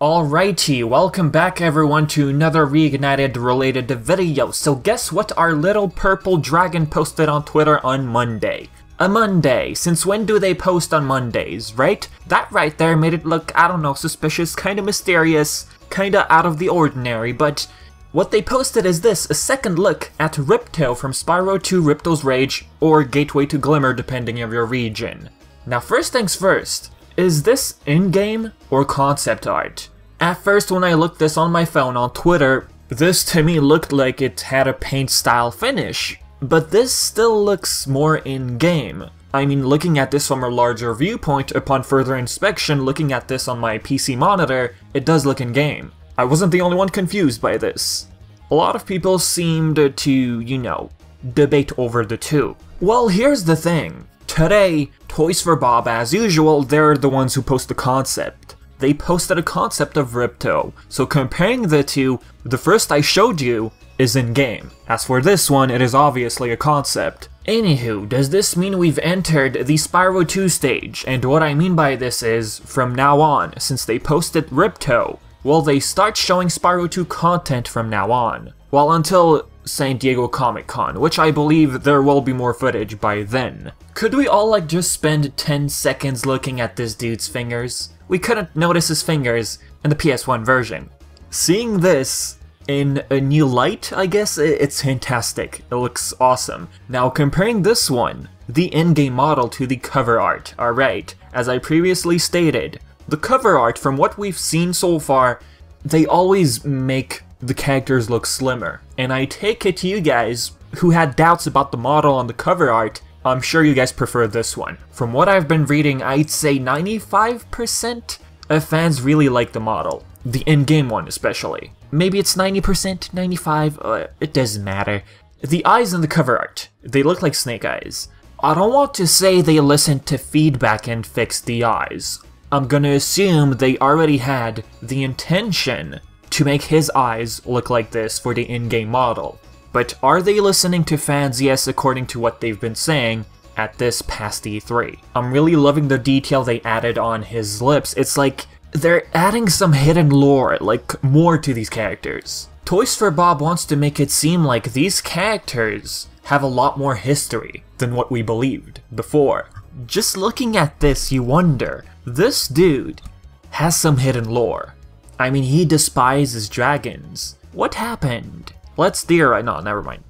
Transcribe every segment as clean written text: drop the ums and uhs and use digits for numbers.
Alrighty, welcome back everyone to another Reignited related video. So guess what our little purple dragon posted on Twitter on Monday? A Monday. Since when do they post on Mondays, right? That right there made it look, I don't know, suspicious, kinda mysterious, kinda out of the ordinary, but what they posted is this, a second look at Ripto from Spyro 2 Ripto's Rage, or Gateway to Glimmer depending on your region. Now first things first, is this in-game or concept art? At first when I looked this on my phone on Twitter, this to me looked like it had a paint style finish, but this still looks more in-game. I mean, looking at this from a larger viewpoint, upon further inspection, looking at this on my PC monitor, it does look in-game. I wasn't the only one confused by this. A lot of people seemed to, you know, debate over the two. Well, here's the thing. Today, Toys for Bob, as usual, they're the ones who post the concept. They posted a concept of Ripto, so comparing the two, the first I showed you is in-game. As for this one, it is obviously a concept. Anywho, does this mean we've entered the Spyro 2 stage? And what I mean by this is, from now on, since they posted Ripto, will they start showing Spyro 2 content from now on? Well, until San Diego Comic-Con, which I believe there will be more footage by then. Could we all like just spend 10 seconds looking at this dude's fingers? We couldn't notice his fingers in the PS1 version. Seeing this in a new light, I guess, it's fantastic. It looks awesome. Now comparing this one, the in-game model to the cover art, alright, as I previously stated, the cover art from what we've seen so far, they always make the characters look slimmer. And I take it you guys, who had doubts about the model on the cover art, I'm sure you guys prefer this one. From what I've been reading, I'd say 95% of fans really like the model. The in-game one especially. Maybe it's 90%, 95%, it doesn't matter. The eyes in the cover art, they look like snake eyes. I don't want to say they listened to feedback and fixed the eyes. I'm gonna assume they already had the intention to make his eyes look like this for the in-game model. But are they listening to fans? Yes, according to what they've been saying at this past E3. I'm really loving the detail they added on his lips. It's like they're adding some hidden lore, like more to these characters. Toys for Bob wants to make it seem like these characters have a lot more history than what we believed before. Just looking at this, you wonder, this dude has some hidden lore. I mean, he despises dragons. What happened? Let's theorize. No, never mind.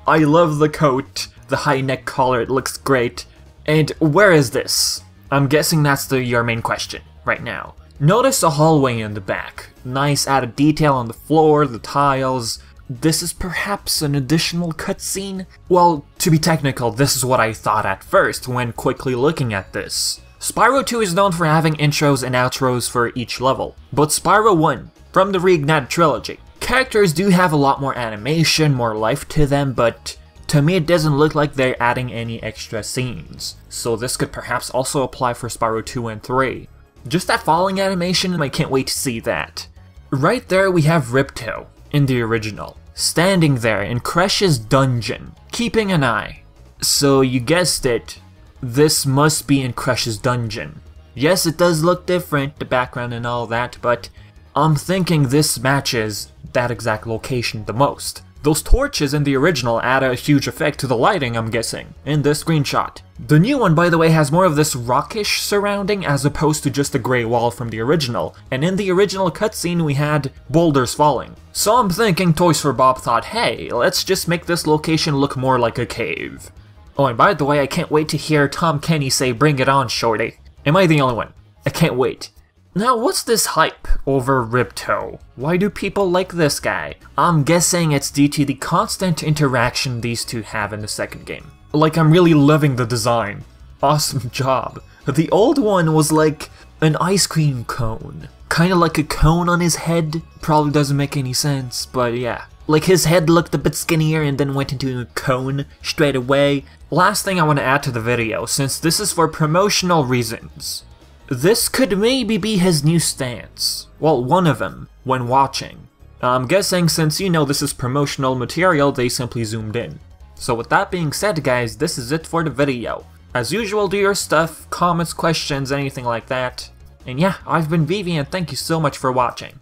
I love the coat, the high neck collar, it looks great. And where is this? I'm guessing that's your main question right now. Notice a hallway in the back. Nice added detail on the floor, the tiles. This is perhaps an additional cutscene? Well, to be technical, this is what I thought at first when quickly looking at this. Spyro 2 is known for having intros and outros for each level, but Spyro 1, from the Reignited Trilogy, characters do have a lot more animation, more life to them, but to me it doesn't look like they're adding any extra scenes. So this could perhaps also apply for Spyro 2 and 3. Just that falling animation, I can't wait to see that. Right there we have Ripto, in the original, standing there in Crash's dungeon, keeping an eye. So you guessed it, this must be in Crash's dungeon. Yes, it does look different, the background and all that, but I'm thinking this matches that exact location the most. Those torches in the original add a huge effect to the lighting, I'm guessing, in this screenshot. The new one, by the way, has more of this rockish surrounding as opposed to just a grey wall from the original, and in the original cutscene we had boulders falling. So I'm thinking Toys for Bob thought, hey, let's just make this location look more like a cave. Oh, and by the way, I can't wait to hear Tom Kenny say, "Bring it on, shorty." Am I the only one? I can't wait. Now, what's this hype over Ripto? Why do people like this guy? I'm guessing it's due to the constant interaction these two have in the second game. Like, I'm really loving the design. Awesome job. The old one was like an ice cream cone. Kinda like a cone on his head. Probably doesn't make any sense, but yeah. Like his head looked a bit skinnier and then went into a cone straight away. Last thing I want to add to the video, since this is for promotional reasons. This could maybe be his new stance. Well, one of them, when watching. I'm guessing since you know this is promotional material, they simply zoomed in. So with that being said guys, this is it for the video. As usual, do your stuff, comments, questions, anything like that. And yeah, I've been Vivi and thank you so much for watching.